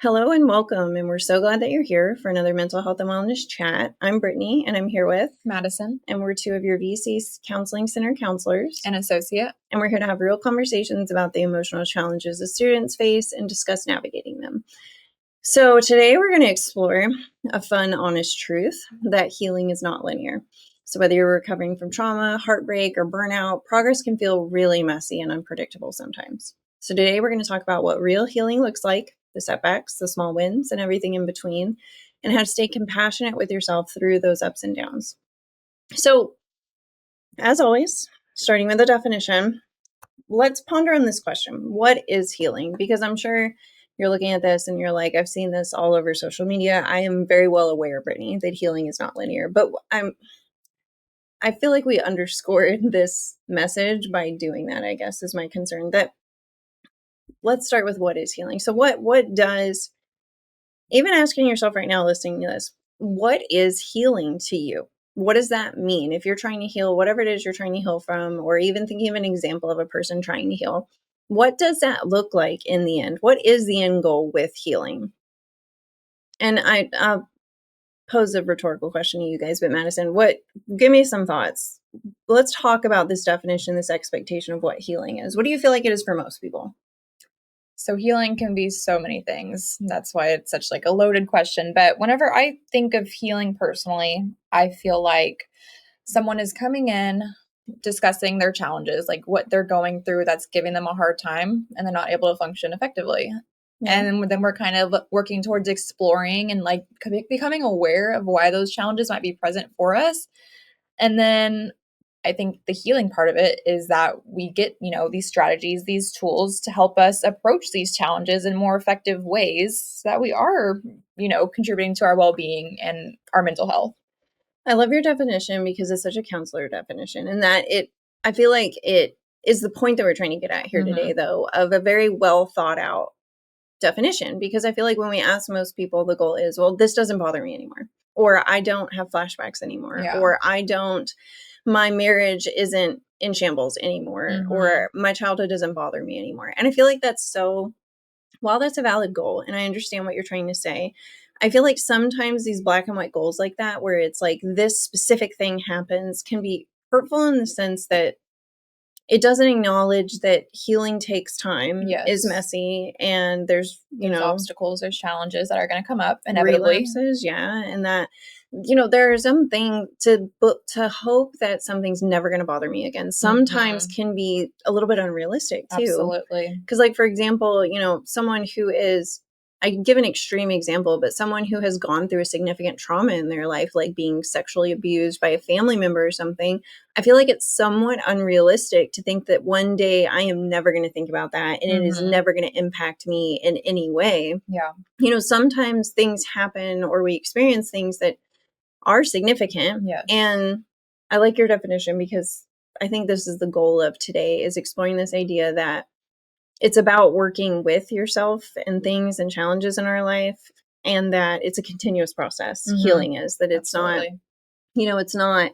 Hello and welcome, and we're so glad that you're here for another mental health and wellness chat. I'm Brittany, and I'm here with Madison, and we're two of your VC Counseling Center counselors, an associate. And we're here to have real conversations about the emotional challenges that students face and discuss navigating them. So today we're going to explore a fun, honest truth that healing is not linear. So whether you're recovering from trauma, heartbreak, or burnout, progress can feel really messy and unpredictable sometimes. So today we're going to talk about what real healing looks like, the setbacks, the small wins, and everything in between, and how to stay compassionate with yourself through those ups and downs. So, as always, starting with the definition, let's ponder on this question. What is healing? Because I'm sure you're looking at this and you're like, I've seen this all over social media. I am very well aware, Brittany, that healing is not linear, but I feel like we underscored this message by doing that, I guess, is my concern. That let's start with what is healing. So what does, even asking yourself right now, listening to this, what is healing to you? What does that mean? If you're trying to heal whatever it is you're trying to heal from, or even thinking of an example of a person trying to heal, what does that look like in the end? What is the end goal with healing? And I'll pose a rhetorical question to you guys, but Madison, give me some thoughts. Let's talk about this definition, this expectation of what healing is. What do you feel like it is for most people? So healing can be so many things. That's why it's such like a loaded question. But whenever I think of healing personally, I feel like someone is coming in discussing their challenges, like what they're going through that's giving them a hard time and they're not able to function effectively. Yeah. And then we're kind of working towards exploring and like becoming aware of why those challenges might be present for us. And then I think the healing part of it is that we get, these strategies, these tools to help us approach these challenges in more effective ways so that we are, contributing to our well-being and our mental health. I love your definition because it's such a counselor definition, and that I feel like it is the point that we're trying to get at here today, though, of a very well thought out definition, because I feel like when we ask most people, the goal is, well, this doesn't bother me anymore, or I don't have flashbacks anymore, or my marriage isn't in shambles anymore, or my childhood doesn't bother me anymore. And I feel like while that's a valid goal, and I understand what you're trying to say, I feel like sometimes these black and white goals like that, where it's like this specific thing happens, can be hurtful in the sense that it doesn't acknowledge that healing takes time, is messy, and there's obstacles, there's challenges that are going to come up inevitably. Relapses, and that there's something to hope that something's never going to bother me again. Sometimes can be a little bit unrealistic too. Absolutely. Because, like, for example, someone who is, I give an extreme example, but someone who has gone through a significant trauma in their life, like being sexually abused by a family member or something, I feel like it's somewhat unrealistic to think that one day I am never going to think about that and it is never going to impact me in any way. Yeah. Sometimes things happen or we experience things that are significant. Yes. And I like your definition because I think this is the goal of today, is exploring this idea that it's about working with yourself and things and challenges in our life, and that it's a continuous process. Healing is that it's Absolutely. not, it's not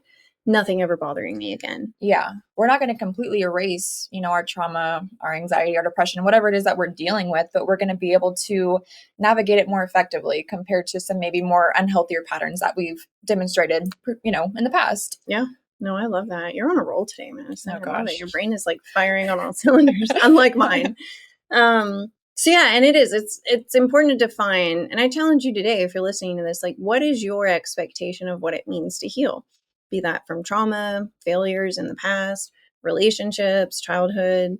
nothing ever bothering me again. Yeah. We're not going to completely erase, our trauma, our anxiety, our depression, whatever it is that we're dealing with, but we're going to be able to navigate it more effectively compared to some maybe more unhealthier patterns that we've demonstrated, in the past. Yeah. No, I love that. You're on a roll today, Madison. Oh, gosh. Your brain is like firing on all cylinders, unlike mine. So yeah, and it's important to define, and I challenge you today, if you're listening to this, like, what is your expectation of what it means to heal? Be that from trauma, failures in the past, relationships, childhood,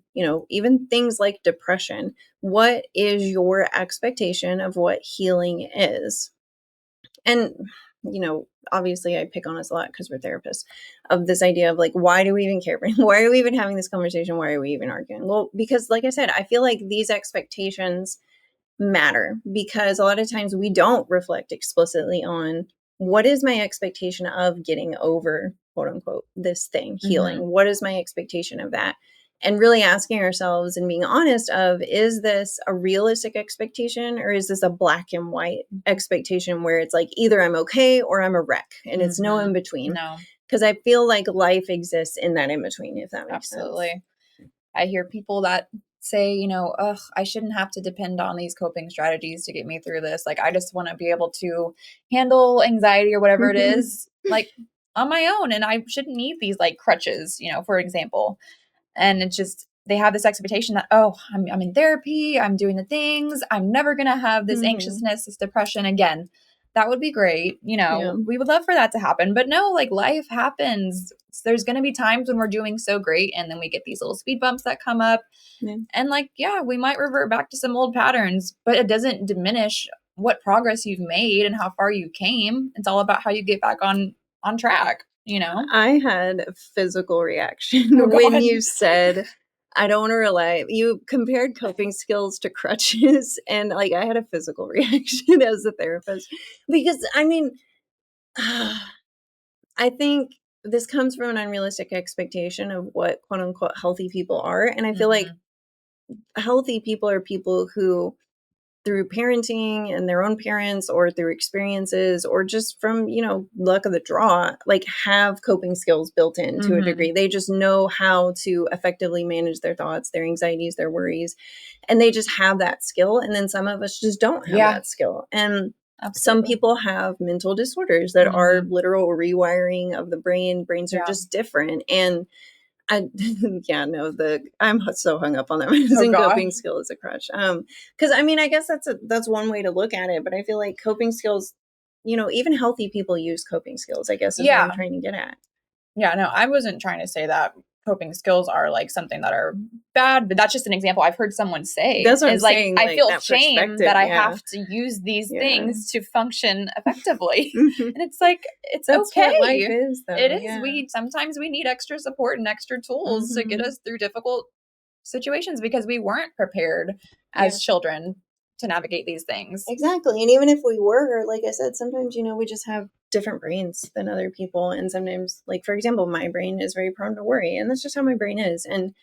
even things like depression. What is your expectation of what healing is? And obviously I pick on us a lot because we're therapists, of this idea of like, why do we even care? Why are we even having this conversation? Why are we even arguing? Well, because like I said, I feel like these expectations matter, because a lot of times we don't reflect explicitly on what is my expectation of getting over, quote unquote, this thing, healing. What is my expectation of that? And really asking ourselves and being honest of, is this a realistic expectation, or is this a black and white expectation where it's like either I'm okay or I'm a wreck, and it's no in between? No. Because I feel like life exists in that in between, if that makes sense. I hear people that say, ugh, I shouldn't have to depend on these coping strategies to get me through this. Like, I just want to be able to handle anxiety or whatever it Mhm. is, like on my own. And I shouldn't need these like crutches, for example. And it's just, they have this expectation that, oh, I'm in therapy, I'm doing the things, I'm never going to have this Mhm. anxiousness, this depression again. That would be great. Yeah. We would love for that to happen. But no, like life happens. There's going to be times when we're doing so great and then we get these little speed bumps that come up. Yeah. And like, yeah, we might revert back to some old patterns, but it doesn't diminish what progress you've made and how far you came. It's all about how you get back on track. I had a physical reaction Oh when God. you said, I don't want to rely. You compared coping skills to crutches, and like I had a physical reaction as a therapist because I mean, I think this comes from an unrealistic expectation of what quote unquote healthy people are. And I feel like Mhm. healthy people are people who, through parenting and their own parents or through experiences or just from, luck of the draw, like have coping skills built in to a Mhm. degree. They just know how to effectively manage their thoughts, their anxieties, their worries, and they just have that skill. And then some of us just don't have Yeah, that skill. And some absolutely. people have mental disorders that are Mhm. literal rewiring of the brain. Brains are Yeah. just different. And I yeah, no, I'm so hung up on that Oh using God. coping skill as a crutch. Because I mean, I guess that's one way to look at it, but I feel like coping skills, even healthy people use coping skills, I guess is what I'm Yeah. trying to get at. Yeah, no, I wasn't trying to say that coping skills are like something that are bad, but that's just an example I've heard someone say That's what I'm is like, saying, I like feel that shame perspective. that I Yeah. have to use these Yeah. things to function effectively. Mhm. And it's like, it's That's what life okay. is It though. is. Yeah. Sometimes we need extra support and extra tools to get Hmm. us through difficult situations because we weren't prepared Yeah. as children to navigate these things. Exactly. And even if we were, like I said, sometimes, we just have different brains than other people. And sometimes, like, for example, my brain is very prone to worry. And that's just how my brain is. And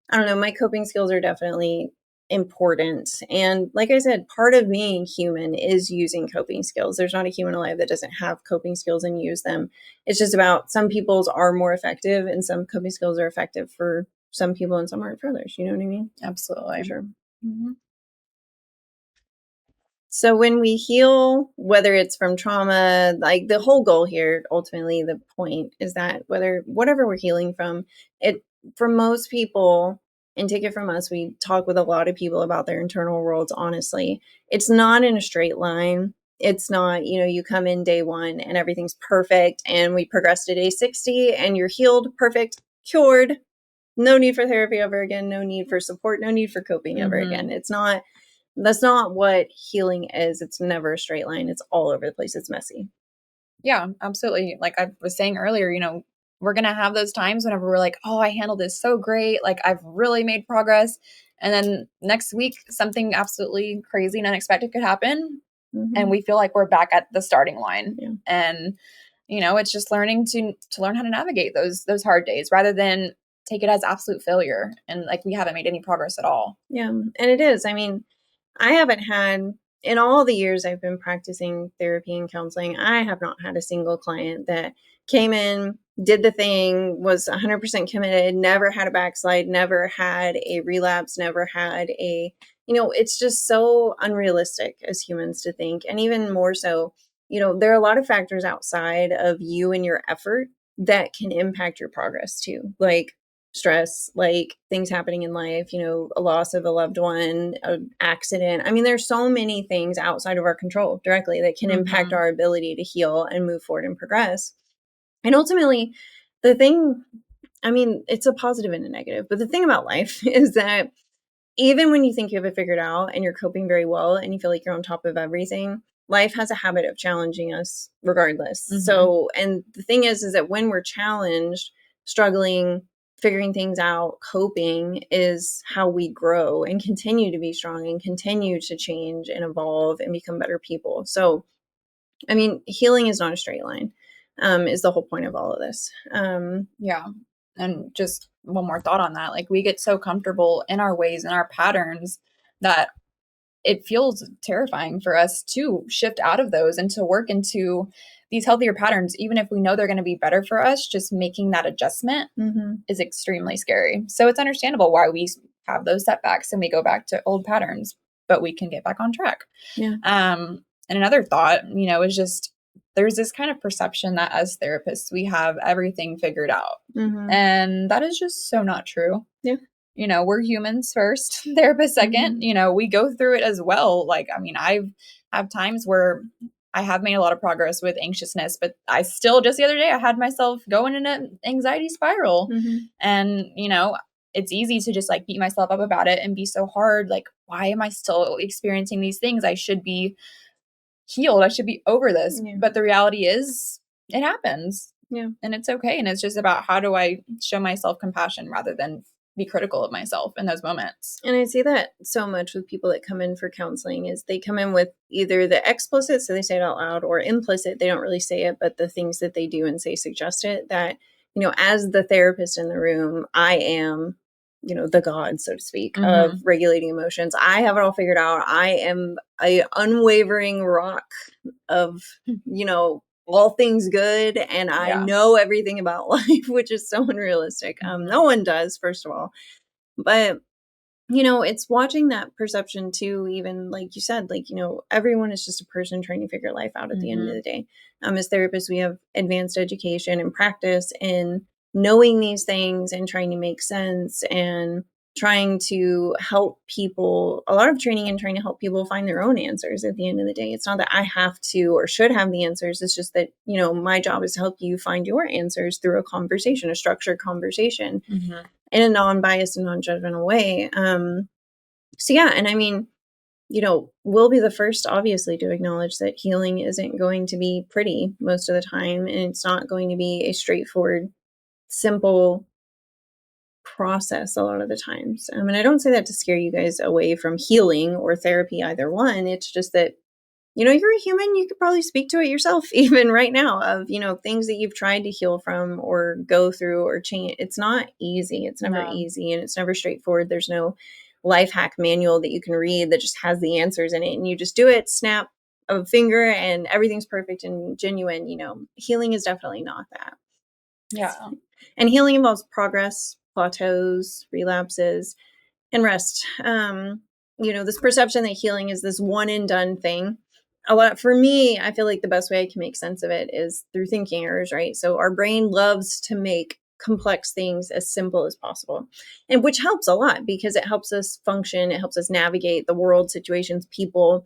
I don't know, my coping skills are definitely important. And like I said, part of being human is using coping skills. There's not a human alive that doesn't have coping skills and use them. It's just about some people's are more effective and some coping skills are effective for some people and some aren't for others. You know what I mean? For Absolutely. sure. Mhm. So when we heal, whether it's from trauma, like the whole goal here, ultimately the point is that whatever we're healing from, it for most people, and take it from us, we talk with a lot of people about their internal worlds, honestly. It's not in a straight line. It's not, you come in day one and everything's perfect and we progress to day 60 and you're healed, perfect, cured. No need for therapy ever again, no need for support, no need for coping ever again. Mhm. That's not what healing is. It's never a straight line. It's all over the place. It's messy. Yeah, absolutely. Like I was saying earlier, we're going to have those times whenever we're like, oh, I handled this so great. Like I've really made progress. And then next week, something absolutely crazy and unexpected could happen. And Hmm. we feel like we're back at the starting line. Yeah. And, it's just learning to learn how to navigate those hard days rather than take it as absolute failure. And like we haven't made any progress at all. Yeah. And it is. I mean, I haven't had, in all the years I've been practicing therapy and counseling, I have not had a single client that came in, did the thing, was 100% committed, never had a backslide, never had a relapse, never had it's just so unrealistic as humans to think. And even more so, there are a lot of factors outside of you and your effort that can impact your progress too. Like, stress, like things happening in life, a loss of a loved one, an accident. I mean, there's so many things outside of our control directly that can impact Mm-hmm. our ability to heal and move forward and progress. And ultimately, the thing, I mean, it's a positive and a negative, but the thing about life is that even when you think you have it figured out and you're coping very well and you feel like you're on top of everything, life has a habit of challenging us regardless. Mm-hmm. So, and the thing is that when we're challenged, struggling, figuring things out, coping is how we grow and continue to be strong and continue to change and evolve and become better people. So, I mean, healing is not a straight line, is the whole point of all of this. Yeah. And just one more thought on that. Like we get so comfortable in our ways and our patterns that it feels terrifying for us to shift out of those and to work into these healthier patterns, even if we know they're going to be better for us. Just making that adjustment Mhm. is extremely scary. So it's understandable why we have those setbacks and we go back to old patterns, but we can get back on track. Yeah. And another thought, is just there's this kind of perception that as therapists, we have everything figured out. Mm-hmm. And that is just so not true. Yeah. We're humans first, therapists second. We go through it as well. I've have times where I have made a lot of progress with anxiousness, but I still, just the other day, I had myself going in an anxiety spiral. Mm-hmm. And, it's easy to just beat myself up about it and be so hard. Why am I still experiencing these things? I should be healed. I should be over this. Yeah. But the reality is it happens. Yeah. And it's okay. And it's just about how do I show myself compassion rather than be critical of myself in those moments. And I see that so much with people that come in for counseling is they come in with either the explicit, so they say it out loud, or implicit, they don't really say it, but the things that they do and say suggest it, that, as the therapist in the room, I am, the god, so to speak, of regulating emotions. I have it all figured out. I am a unwavering rock of, all things good. And I know everything about life, which is so unrealistic. No one does, first of all. But, it's watching that perception too, even like you said, everyone is just a person trying to figure life out at the end of the day. As therapists, we have advanced education and practice in knowing these things and trying to make sense and trying to help people, a lot of training and trying to help people find their own answers at the end of the day. It's not that I have to or should have the answers. It's just that, my job is to help you find your answers through a conversation, a structured conversation in a non-biased and non-judgmental way. So yeah, and we'll be the first, obviously, to acknowledge that healing isn't going to be pretty most of the time, and it's not going to be a straightforward, simple process a lot of the times. And I don't say that to scare you guys away from healing or therapy, either one. It's just that, you're a human. You could probably speak to it yourself, even right now, of, things that you've tried to heal from or go through or change. It's not easy. It's never easy, and it's never straightforward. There's no life hack manual that you can read that just has the answers in it. And you just do it, snap a finger, and everything's perfect and genuine. Healing is definitely not that. Yeah. And healing involves progress, plateaus, relapses, and rest. This perception that healing is this one and done thing. For me, I feel like the best way I can make sense of it is through thinking errors, right? So our brain loves to make complex things as simple as possible, and which helps a lot because it helps us function. It helps us navigate the world, situations, people.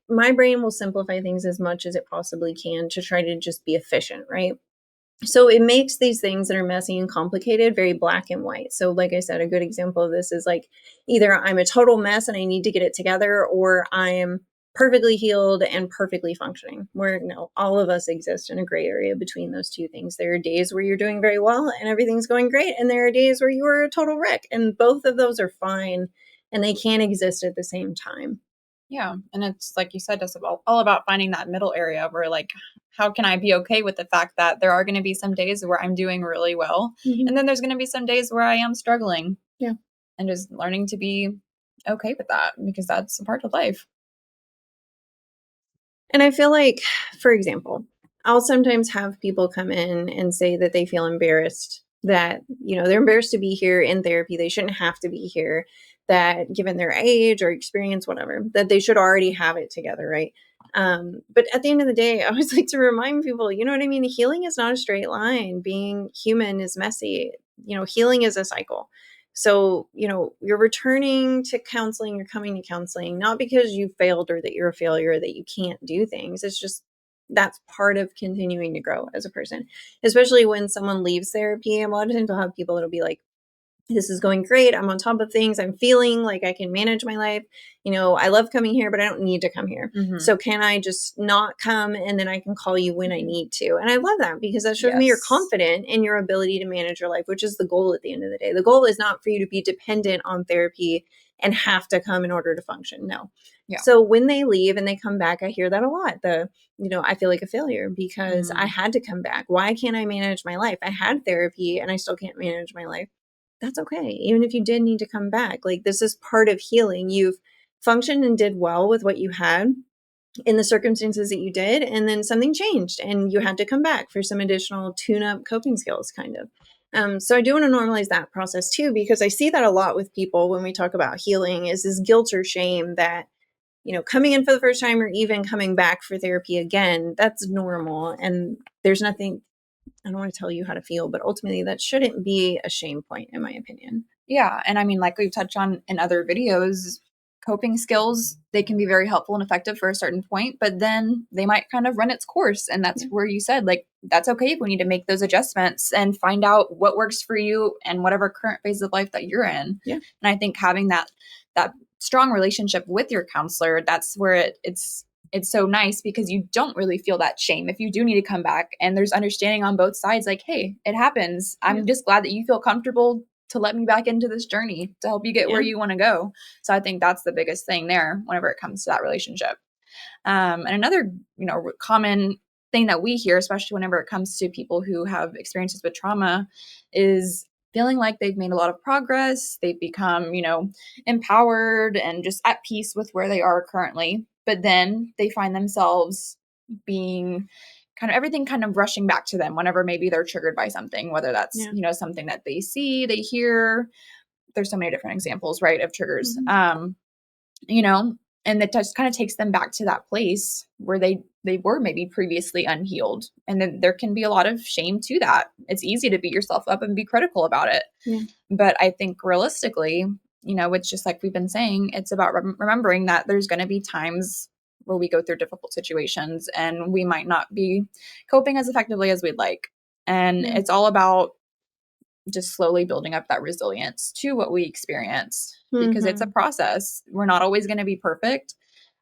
My brain will simplify things as much as it possibly can to try to just be efficient, right? So it makes these things that are messy and complicated very black and white. So like I said, a good example of this is either I'm a total mess and I need to get it together, or I am perfectly healed and perfectly functioning, where all of us exist in a gray area between those two things. There are days where you're doing very well and everything's going great, and there are days where you are a total wreck, and both of those are fine, and they can't exist at the same time. Yeah. And it's like you said, it's all about finding that middle area where how can I be okay with the fact that there are going to be some days where I'm doing really well, and then there's going to be some days where I am struggling. Yeah. And just learning to be okay with that, because that's a part of life. And I feel like, for example, I'll sometimes have people come in and say that they feel embarrassed, that, they're embarrassed to be here in therapy. They shouldn't have to be here, that given their age or experience, whatever, that they should already have it together, right? But at the end of the day, I always like to remind people, you know what I mean? Healing is not a straight line. Being human is messy. Healing is a cycle. So, you're returning to counseling, you're coming to counseling, not because you failed or that you're a failure, that you can't do things. It's just, that's part of continuing to grow as a person, especially when someone leaves therapy. A lot of times I'll have people that'll be like, this is going great. I'm on top of things. I'm feeling like I can manage my life. I love coming here, but I don't need to come here. So can I just not come, and then I can call you when I need to? And I love that, because that shows me you're confident in your ability to manage your life, which is the goal at the end of the day. The goal is not for you to be dependent on therapy and have to come in order to function. No. Yeah. So when they leave and they come back, I hear that a lot. I feel like a failure because I had to come back. Why can't I manage my life? I had therapy and I still can't manage my life. That's okay. Even if you did need to come back, this is part of healing. You've functioned and did well with what you had in the circumstances that you did, and then something changed and you had to come back for some additional tune-up coping skills, kind of. So I do want to normalize that process too, because I see that a lot with people when we talk about healing is this guilt or shame that, coming in for the first time or even coming back for therapy again, that's normal. And there's nothing, I don't want to tell you how to feel, but ultimately that shouldn't be a shame point, in my opinion. Yeah. And I mean, like we've touched on in other videos, coping skills, they can be very helpful and effective for a certain point, but then they might kind of run its course. And that's where you said, like, that's okay if we need to make those adjustments and find out what works for you and whatever current phase of life that you're in. Yeah. And I think having that strong relationship with your counselor, that's where it's so nice because you don't really feel that shame if you do need to come back, and there's understanding on both sides, like, hey, it happens. I'm just glad that you feel comfortable to let me back into this journey to help you get where you want to go. So I think that's the biggest thing there whenever it comes to that relationship. And another, common thing that we hear, especially whenever it comes to people who have experiences with trauma, is feeling like they've made a lot of progress. They've become, empowered and just at peace with where they are currently. But then they find themselves being everything kind of rushing back to them whenever maybe they're triggered by something, whether that's, something that they see, they hear. There's so many different examples, right, of triggers. And that just kind of takes them back to that place where they were maybe previously unhealed. And then there can be a lot of shame to that. It's easy to beat yourself up and be critical about it. Yeah. But I think realistically, it's just like we've been saying, it's about remembering that there's going to be times where we go through difficult situations and we might not be coping as effectively as we'd like. And it's all about just slowly building up that resilience to what we experience because it's a process. We're not always going to be perfect,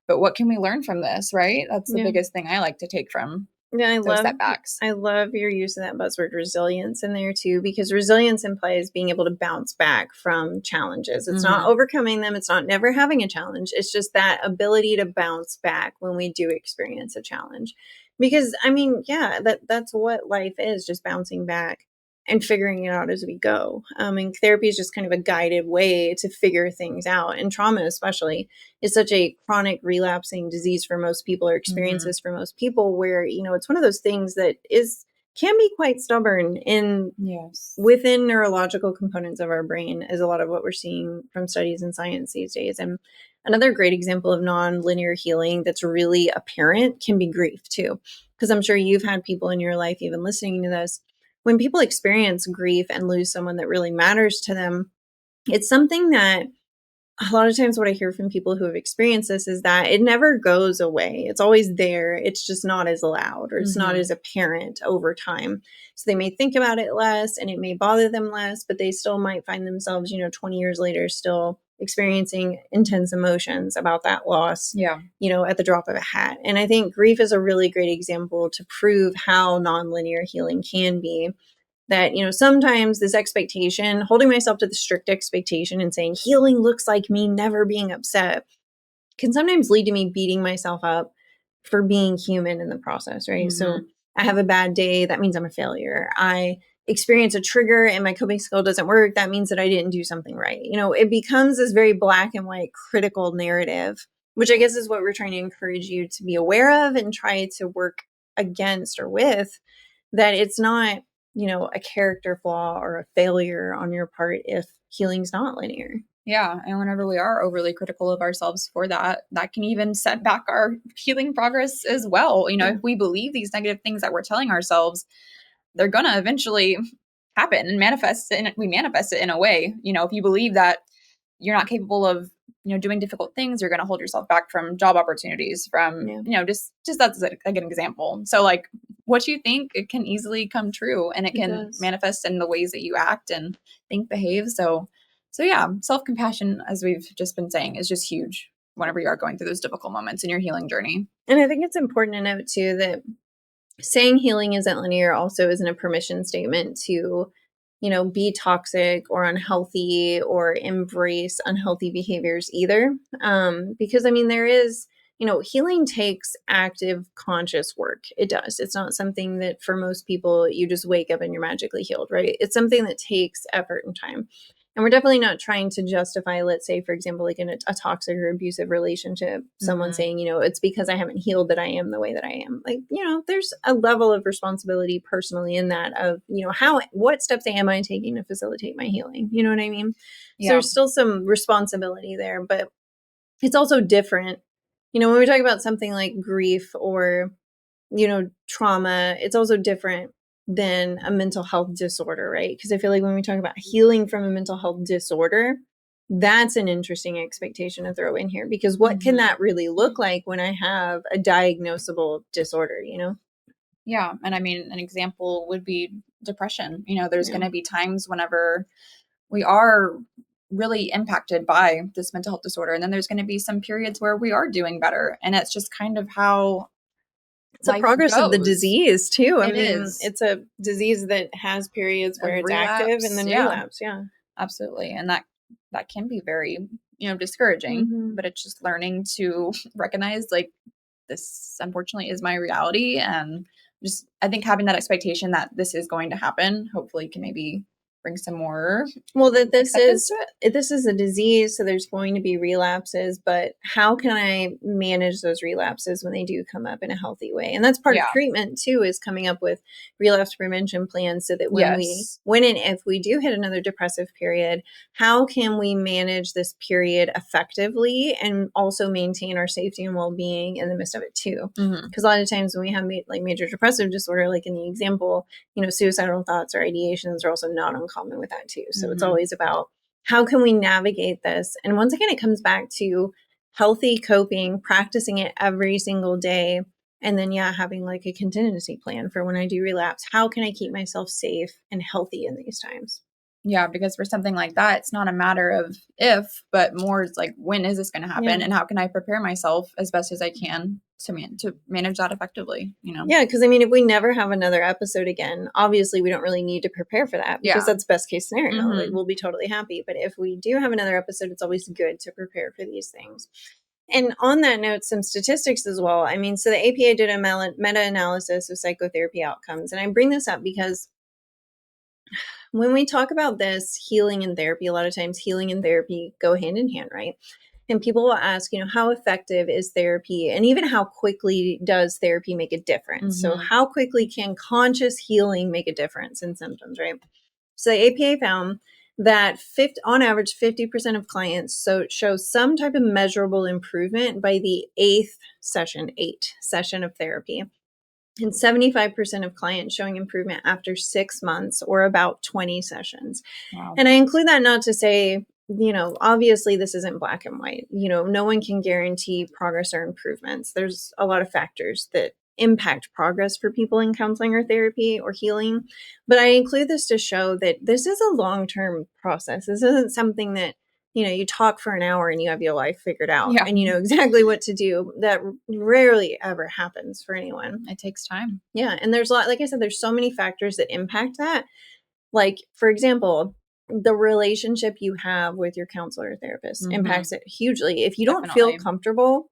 but what can we learn from this, right? That's the biggest thing I like to take from those setbacks. I love your use of that buzzword resilience in there too, because resilience implies being able to bounce back from challenges. It's not overcoming them. It's not never having a challenge. It's just that ability to bounce back when we do experience a challenge. Because I mean, that's what life is, just bouncing back and figuring it out as we go. And therapy is just kind of a guided way to figure things out. And trauma, especially, is such a chronic relapsing disease for most people, or experiences for most people, where, it's one of those things that can be quite stubborn within neurological components of our brain, is a lot of what we're seeing from studies in science these days. And another great example of non-linear healing that's really apparent can be grief too. Because I'm sure you've had people in your life, even listening to this, when people experience grief and lose someone that really matters to them, it's something that a lot of times what I hear from people who have experienced this is that it never goes away. It's always there. It's just not as loud, or it's not as apparent over time. So they may think about it less and it may bother them less, but they still might find themselves, 20 years later, still experiencing intense emotions about that loss, at the drop of a hat. And I think grief is a really great example to prove how nonlinear healing can be. That, sometimes this expectation, holding myself to the strict expectation and saying healing looks like me never being upset, can sometimes lead to me beating myself up for being human in the process, right? So I have a bad day, that means I'm a failure. I experience a trigger and my coping skill doesn't work, that means that I didn't do something right. It becomes this very black and white critical narrative, which I guess is what we're trying to encourage you to be aware of and try to work against or with, that it's not, a character flaw or a failure on your part if healing's not linear. Yeah. And whenever we are overly critical of ourselves for that, that can even set back our healing progress as well. If we believe these negative things that we're telling ourselves, they're going to eventually happen and we manifest it in a way. If you believe that you're not capable of, doing difficult things, you're going to hold yourself back from job opportunities, from, just that's like an example. So like what you think, it can easily come true, and it can manifest in the ways that you act and think, behave. So yeah, self-compassion, as we've just been saying, is just huge whenever you are going through those difficult moments in your healing journey. And I think it's important to note too that saying healing isn't linear also isn't a permission statement to, be toxic or unhealthy or embrace unhealthy behaviors either. Because there is, healing takes active conscious work. It does. It's not something that for most people, you just wake up and you're magically healed, right? It's something that takes effort and time. And we're definitely not trying to justify, let's say, for example, like in a toxic or abusive relationship, someone saying, it's because I haven't healed that I am the way that I am. Like, there's a level of responsibility personally in that of, what steps am I taking to facilitate my healing? You know what I mean? Yeah. So there's still some responsibility there, but it's also different. When we talk about something like grief or, trauma, it's also different than a mental health disorder, right? Because I feel like when we talk about healing from a mental health disorder, that's an interesting expectation to throw in here, because what can that really look like when I have a diagnosable disorder, Yeah. And I mean, an example would be depression. There's going to be times whenever we are really impacted by this mental health disorder. And then there's going to be some periods where we are doing better. And it's just kind of how it's a progress of the disease too. I mean, it's a disease that has periods where it's active and then relapse. Yeah, absolutely. And that can be very, discouraging, but it's just learning to recognize like this unfortunately is my reality. And just, I think having that expectation that this is going to happen, hopefully can maybe bring some more. Well, that this is a disease, so there's going to be relapses, but how can I manage those relapses when they do come up in a healthy way? And that's part of treatment too, is coming up with relapse prevention plans, so that when and if we do hit another depressive period, how can we manage this period effectively and also maintain our safety and well-being in the midst of it too? Because a lot of times when we have major depressive disorder, like in the example, suicidal thoughts or ideations are also not uncommon with that too. So it's always about how can we navigate this? And once again, it comes back to healthy coping, practicing it every single day. And then, having like a contingency plan for when I do relapse. How can I keep myself safe and healthy in these times? Yeah, because for something like that, it's not a matter of if, but more it's like, when is this going to happen? And how can I prepare myself as best as I can to manage that effectively, Yeah, because I mean, if we never have another episode again, obviously we don't really need to prepare for that, because that's best case scenario. Like, we'll be totally happy. But if we do have another episode, it's always good to prepare for these things. And on that note, some statistics as well. I mean, so the APA did a meta-analysis of psychotherapy outcomes. And I bring this up because when we talk about this, healing and therapy, a lot of times healing and therapy go hand in hand, right? And people will ask, how effective is therapy? And even how quickly does therapy make a difference? So how quickly can conscious healing make a difference in symptoms, right? So the APA found that on average, 50% of clients show some type of measurable improvement by the eighth session of therapy. And 75% of clients showing improvement after 6 months, or about 20 sessions. Wow. And I include that not to say, obviously this isn't black and white. No one can guarantee progress or improvements. There's a lot of factors that impact progress for people in counseling or therapy or healing. But I include this to show that this is a long-term process. This isn't something that, you talk for an hour and you have your life figured out and you know exactly what to do. That rarely ever happens for anyone. It takes time. Yeah. And there's like I said, there's so many factors that impact that. Like, for example, the relationship you have with your counselor or therapist impacts it hugely. If you don't feel comfortable,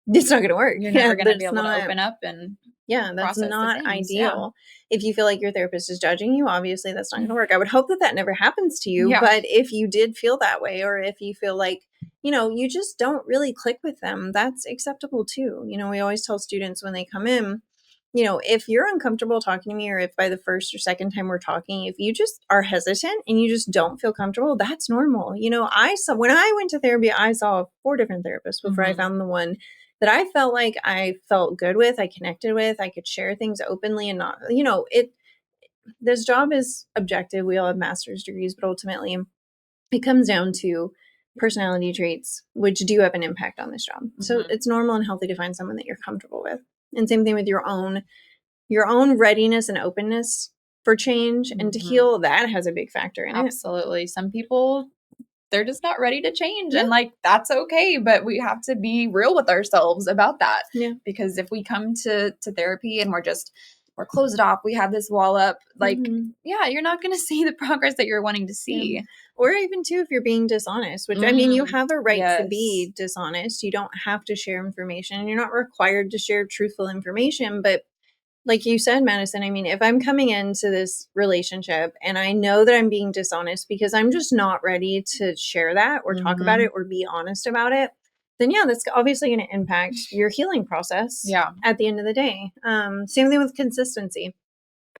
it's not going to work. You're never going to be able to open up and that's not ideal. If you feel like your therapist is judging you, obviously that's not going to work. I would hope that never happens to you. But if you did feel that way, or if you feel like, you just don't really click with them, that's acceptable too. We always tell students when they come in, if you're uncomfortable talking to me, or if by the first or second time we're talking, if you just are hesitant and you just don't feel comfortable, that's normal. When I went to therapy, I saw 4 different therapists before I found the one that I felt like I felt good with, I connected with, I could share things openly and not, this job is objective. We all have master's degrees, but ultimately it comes down to personality traits, which do have an impact on this job. So it's normal and healthy to find someone that you're comfortable with. And same thing with your own readiness and openness for change and to heal. That has a big factor in it. Absolutely. Some people, they're just not ready to change, and that's okay, but we have to be real with ourselves about that. Because if we come to therapy and we're closed off, we have this wall up, you're not going to see the progress that you're wanting to see. Or even too, if you're being dishonest, which I mean, you have a right to be dishonest. You don't have to share information, and you're not required to share truthful information, but like you said, Madison, I mean, if I'm coming into this relationship and I know that I'm being dishonest because I'm just not ready to share that or talk about it or be honest about it, then yeah, that's obviously going to impact your healing process Yeah. at the end of the day. Same thing with consistency.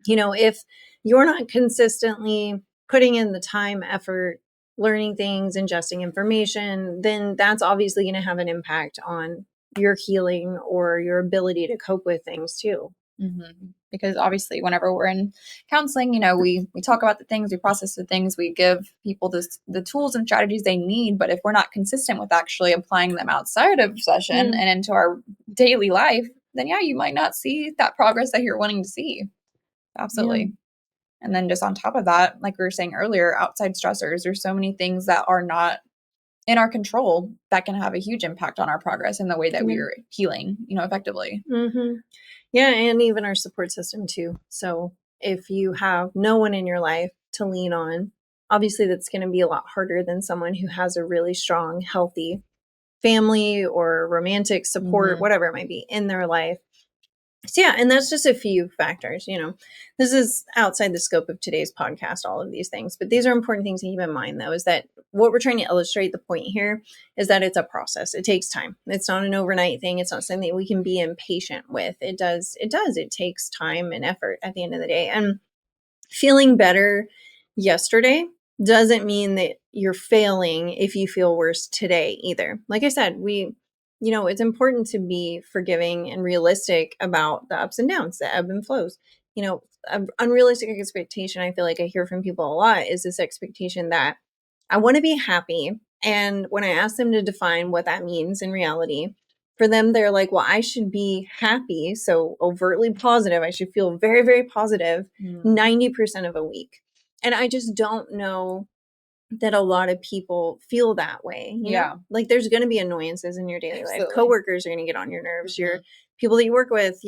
If you're not consistently putting in the time, effort, learning things, ingesting information, then that's obviously going to have an impact on your healing or your ability to cope with things too. Because obviously whenever we're in counseling, we talk about the things, we process the things, we give people the tools and strategies they need. But if we're not consistent with actually applying them outside of session and into our daily life, then yeah, you might not see that progress that you're wanting to see. Absolutely. Yeah. And then just on top of that, like we were saying earlier, outside stressors, there's so many things that are not in our control that can have a huge impact on our progress and the way that we're healing, effectively. Yeah, and even our support system too. So if you have no one in your life to lean on, obviously that's going to be a lot harder than someone who has a really strong, healthy family or romantic support, whatever it might be in their life. So yeah, and that's just a few factors. This is outside the scope of today's podcast, all of these things, but these are important things to keep in mind though, is that what we're trying to illustrate, the point here is that it's a process. It takes time. It's not an overnight thing. It's not something that we can be impatient with. It takes time and effort at the end of the day. And feeling better yesterday doesn't mean that you're failing if you feel worse today either. Like I said, it's important to be forgiving and realistic about the ups and downs, the ebb and flows. Unrealistic expectation, I feel like I hear from people a lot, is this expectation that I want to be happy. And when I ask them to define what that means in reality, for them, they're like, well, I should be happy. So overtly positive. I should feel very, very positive 90% of a week. And I just don't know that a lot of people feel that way. You know? Like there's going to be annoyances in your daily life. Coworkers are going to get on your nerves. Your people that you work with,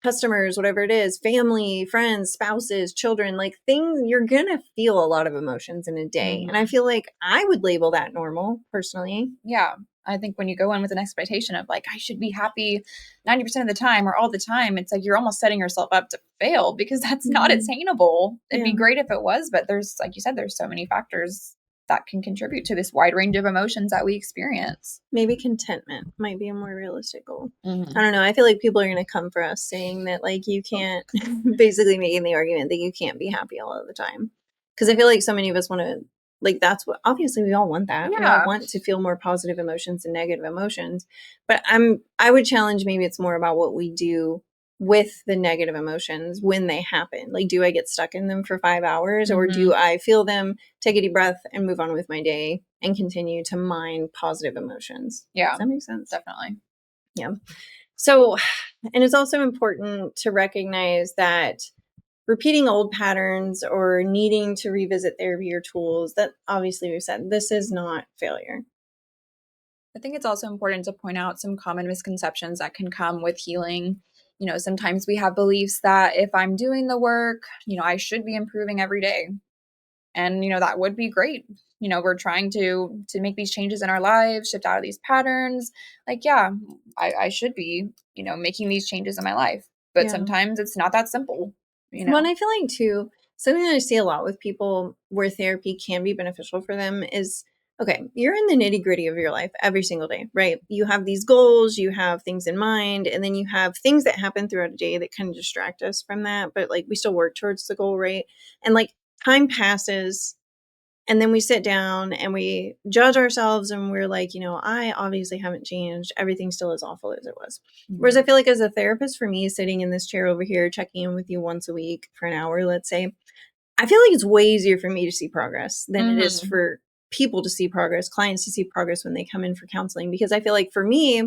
customers, whatever it is, family, friends, spouses, children, like things, you're going to feel a lot of emotions in a day. And I feel like I would label that normal personally. Yeah. I think when you go in with an expectation of like, I should be happy 90% of the time or all the time, it's like you're almost setting yourself up to fail because that's not attainable. It'd be great if it was, but there's, like you said, there's so many factors that can contribute to this wide range of emotions that we experience. Maybe contentment might be a more realistic goal. I don't know. I feel like people are going to come for us saying that like you can't, basically making the argument that you can't be happy all of the time. Because I feel like so many of us want to, like that's what, obviously we all want that. We all want to feel more positive emotions and negative emotions. But I would challenge, maybe it's more about what we do with the negative emotions when they happen. Like, do I get stuck in them for 5 hours or do I feel them, take a deep breath and move on with my day and continue to mine positive emotions? Yeah. Does that make sense? Definitely. Yeah. So, and it's also important to recognize that repeating old patterns or needing to revisit therapy or tools, that obviously we've said, this is not failure. I think it's also important to point out some common misconceptions that can come with healing. Sometimes we have beliefs that if I'm doing the work, I should be improving every day. And, that would be great. We're trying to make these changes in our lives, shift out of these patterns. Like, yeah, I should be, making these changes in my life. But sometimes it's not that simple. Well, and I feel like too, something that I see a lot with people where therapy can be beneficial for them is, okay, you're in the nitty gritty of your life every single day, right? You have these goals, you have things in mind, and then you have things that happen throughout a day that kind of distract us from that. But like we still work towards the goal, right? And like time passes and then we sit down and we judge ourselves and we're like, I obviously haven't changed. Everything's still as awful as it was. Whereas I feel like as a therapist, for me, sitting in this chair over here, checking in with you once a week for an hour, let's say, I feel like it's way easier for me to see progress than it is for people to see progress, clients to see progress when they come in for counseling. Because I feel like for me,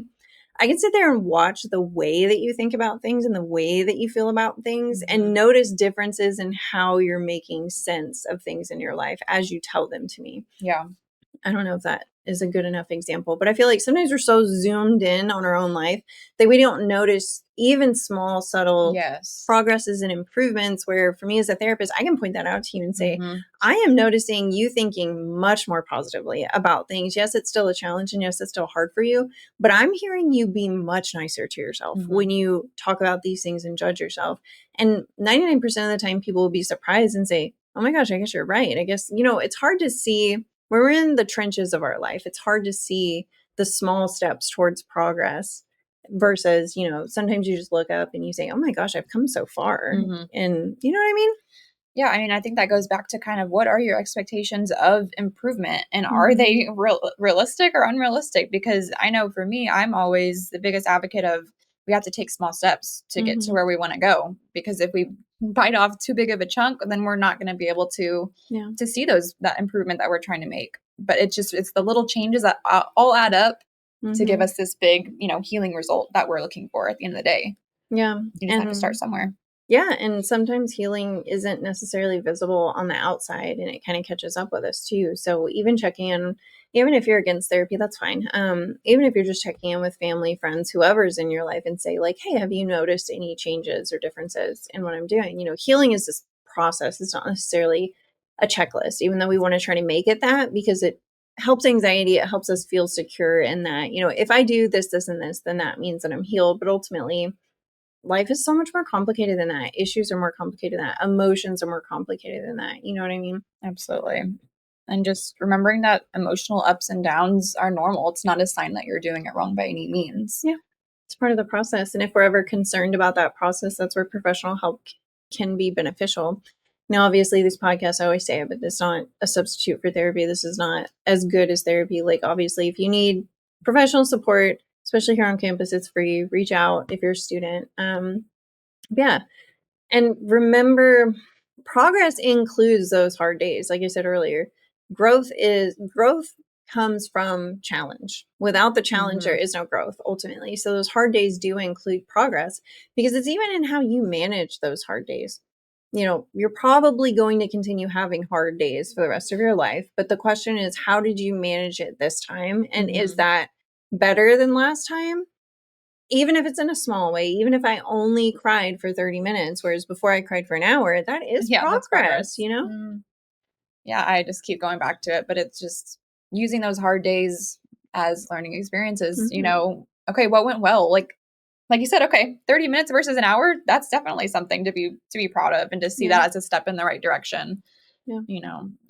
I can sit there and watch the way that you think about things and the way that you feel about things and notice differences in how you're making sense of things in your life as you tell them to me. Yeah. I don't know if that is a good enough example. But I feel like sometimes we're so zoomed in on our own life that we don't notice even small, subtle progresses and improvements, where for me as a therapist, I can point that out to you and say, I am noticing you thinking much more positively about things. Yes, it's still a challenge, and yes, it's still hard for you, but I'm hearing you be much nicer to yourself when you talk about these things and judge yourself. And 99% of the time, people will be surprised and say, oh my gosh, I guess you're right. I guess, it's hard to see when we're in the trenches of our life. It's hard to see the small steps towards progress versus, sometimes you just look up and you say, oh my gosh, I've come so far. And you know what I mean? Yeah, I mean, I think that goes back to kind of what are your expectations of improvement, and are they realistic or unrealistic? Because I know for me, I'm always the biggest advocate of we have to take small steps to get to where we want to go. Because if we bite off too big of a chunk, then we're not going to be able to see that improvement that we're trying to make. But it's the little changes that all add up to give us this big, healing result that we're looking for at the end of the day. Yeah. You just have to start somewhere. Yeah. And sometimes healing isn't necessarily visible on the outside, and it kind of catches up with us too. So even checking in, even if you're against therapy, that's fine. Even if you're just checking in with family, friends, whoever's in your life, and say like, hey, have you noticed any changes or differences in what I'm doing? Healing is this process. It's not necessarily a checklist, even though we want to try to make it that, because it helps anxiety. It helps us feel secure in that, if I do this, this, and this, then that means that I'm healed. But ultimately, life is so much more complicated than that. Issues are more complicated than that. Emotions are more complicated than that. You know what I mean? Absolutely. And just remembering that emotional ups and downs are normal. It's not a sign that you're doing it wrong by any means. Yeah. It's part of the process. And if we're ever concerned about that process, that's where professional help can be beneficial. Now, obviously, this podcast, I always say it, but it's not a substitute for therapy. This is not as good as therapy. Like, obviously, if you need professional support, especially here on campus, it's free. Reach out if you're a student. Yeah. And remember, progress includes those hard days. Like I said earlier, growth comes from challenge. Without the challenge, there is no growth ultimately. So those hard days do include progress, because it's even in how you manage those hard days. You're probably going to continue having hard days for the rest of your life. But the question is, how did you manage it this time? And is that better than last time? Even if it's in a small way, even if I only cried for 30 minutes, whereas before I cried for an hour, that is progress, Yeah, I just keep going back to it, but it's just using those hard days as learning experiences, okay, what went well? Like you said, okay, 30 minutes versus an hour, that's definitely something to be proud of, and to see that as a step in the right direction. Yeah.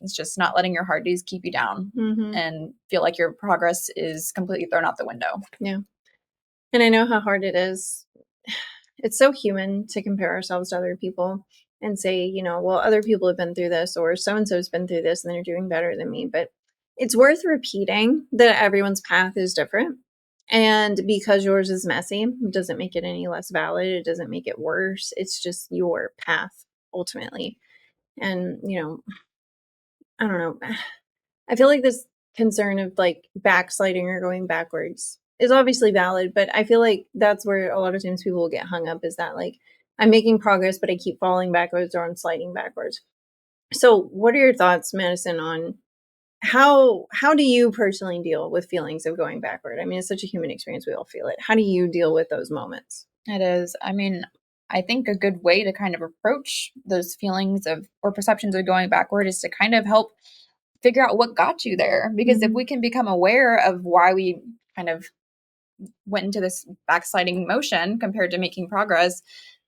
It's just not letting your hard days keep you down and feel like your progress is completely thrown out the window. Yeah. And I know how hard it is. It's so human to compare ourselves to other people and say, well, other people have been through this, or so-and-so's been through this and they're doing better than me. But it's worth repeating that everyone's path is different. And because yours is messy, it doesn't make it any less valid. It doesn't make it worse. It's just your path ultimately. And, I don't know. I feel like this concern of like backsliding or going backwards is obviously valid, but I feel like that's where a lot of times people will get hung up, is that like, I'm making progress, but I keep falling backwards, or I'm sliding backwards. So what are your thoughts, Madison, on how do you personally deal with feelings of going backward? I mean, it's such a human experience. We all feel it. How do you deal with those moments? It is. I mean, I think a good way to kind of approach those feelings of or perceptions of going backward is to kind of help figure out what got you there. Because if we can become aware of why we kind of went into this backsliding motion compared to making progress,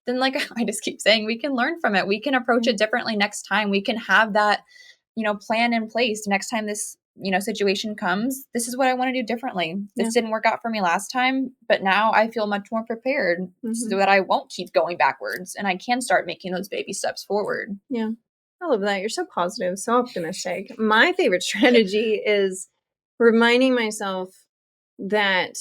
then like I just keep saying, we can learn from it. We can approach it differently next time. We can have that, plan in place. Next time this, situation comes, this is what I want to do differently. This didn't work out for me last time, but now I feel much more prepared so that I won't keep going backwards, and I can start making those baby steps forward. Yeah. I love that. You're so positive, so optimistic. My favorite strategy is reminding myself that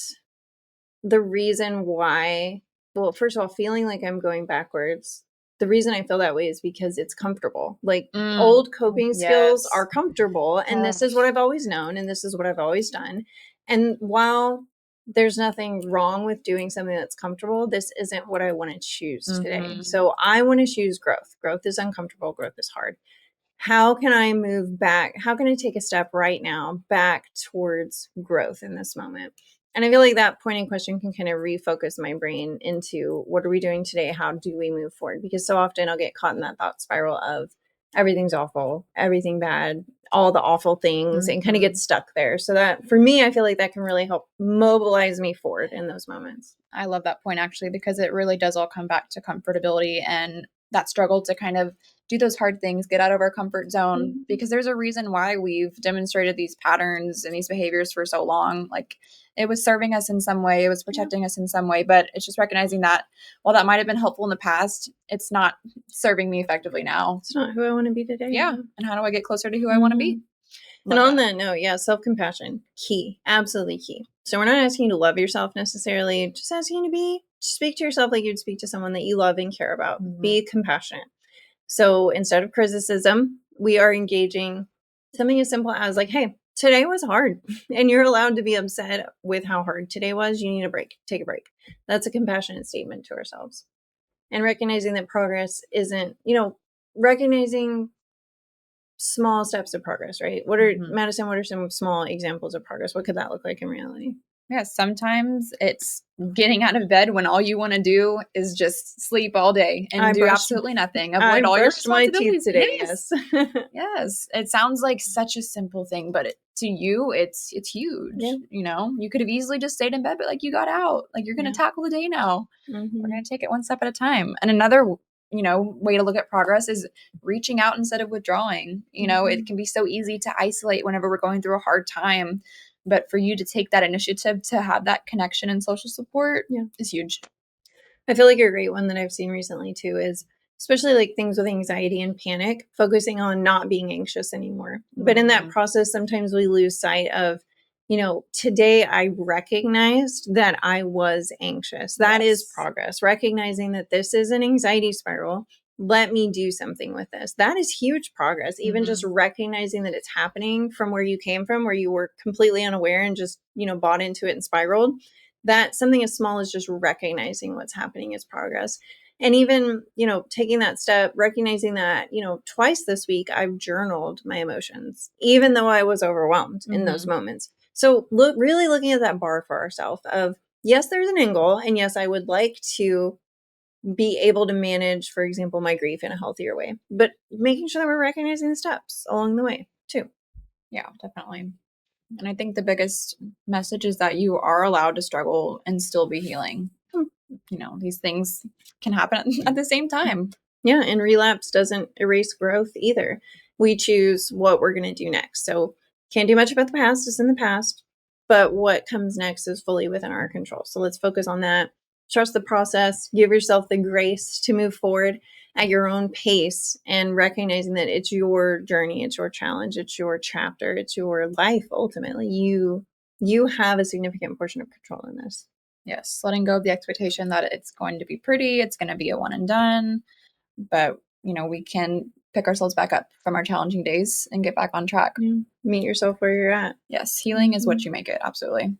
the reason why, well, first of all, feeling like I'm going backwards, the reason I feel that way is because it's comfortable. Like old coping skills are comfortable, and this is what I've always known, and this is what I've always done. And while there's nothing wrong with doing something that's comfortable, this isn't what I want to choose today. So I want to choose growth. Growth is uncomfortable. Growth is hard. How can I move back? How can I take a step right now back towards growth in this moment? And I feel like that pointing question can kind of refocus my brain into what are we doing today? How do we move forward? Because so often I'll get caught in that thought spiral of everything's awful, everything bad, all the awful things, and kind of get stuck there. So that for me, I feel like that can really help mobilize me forward in those moments. I love that point actually, because it really does all come back to comfortability and that struggle to kind of do those hard things, get out of our comfort zone, because there's a reason why we've demonstrated these patterns and these behaviors for so long. Like it was serving us in some way, it was protecting us in some way, but it's just recognizing that while that might have been helpful in the past, it's not serving me effectively now. It's not who I want to be today. Yeah. And how do I get closer to who I want to be? And on that note, yeah, self-compassion, key, absolutely key. So we're not asking you to love yourself necessarily, just asking you to speak to yourself like you'd speak to someone that you love and care about. Be compassionate. So instead of criticism, we are engaging something as simple as like, hey, today was hard and you're allowed to be upset with how hard today was. You need a break, take a break. That's a compassionate statement to ourselves. And recognizing that progress isn't, recognizing small steps of progress, right? Madison, what are some small examples of progress? What could that look like in reality? Yeah, sometimes it's getting out of bed when all you want to do is just sleep all day and do absolutely nothing. Avoid all your responsibilities. My teeth today, yes. Yes. It sounds like such a simple thing, but to you, it's huge. Yeah. You could have easily just stayed in bed, but like you got out. Like you're going to tackle the day now. We're going to take it one step at a time. And another way to look at progress is reaching out instead of withdrawing. It can be so easy to isolate whenever we're going through a hard time. But for you to take that initiative to have that connection and social support is huge. I feel like a great one that I've seen recently too is especially like things with anxiety and panic, focusing on not being anxious anymore. But in that process, sometimes we lose sight of, today I recognized that I was anxious. That is progress. Recognizing that this is an anxiety spiral. Let me do something with this. That is huge progress. Even just recognizing that it's happening from where you came from, where you were completely unaware and just, bought into it and spiraled. That something as small as just recognizing what's happening is progress. And even, taking that step, recognizing that, twice this week I've journaled my emotions, even though I was overwhelmed in those moments. So really looking at that bar for ourselves of, yes, there's an end goal. And yes, I would like to be able to manage, for example, my grief in a healthier way, but making sure that we're recognizing the steps along the way too. Yeah, definitely. And I think the biggest message is that you are allowed to struggle and still be healing. These things can happen at the same time. Yeah, and relapse doesn't erase growth either. We choose what we're going to do next. So can't do much about the past. It's in the past. But what comes next is fully within our control. So let's focus on that. Trust the process. Give yourself the grace to move forward at your own pace and recognizing that it's your journey, it's your challenge, it's your chapter, it's your life. Ultimately, you have a significant portion of control in this. Yes, letting go of the expectation that it's going to be pretty, it's going to be a one and done. But, we can pick ourselves back up from our challenging days and get back on track. Meet yourself where you're at. Yes, healing is what you make it. Absolutely.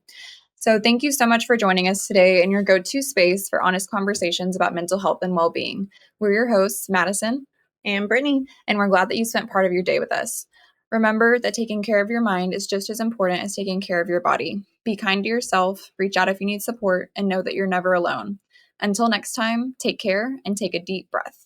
So thank you so much for joining us today in your go-to space for honest conversations about mental health and well-being. We're your hosts, Madison and Brittany, and we're glad that you spent part of your day with us. Remember that taking care of your mind is just as important as taking care of your body. Be kind to yourself, reach out if you need support, and know that you're never alone. Until next time, take care and take a deep breath.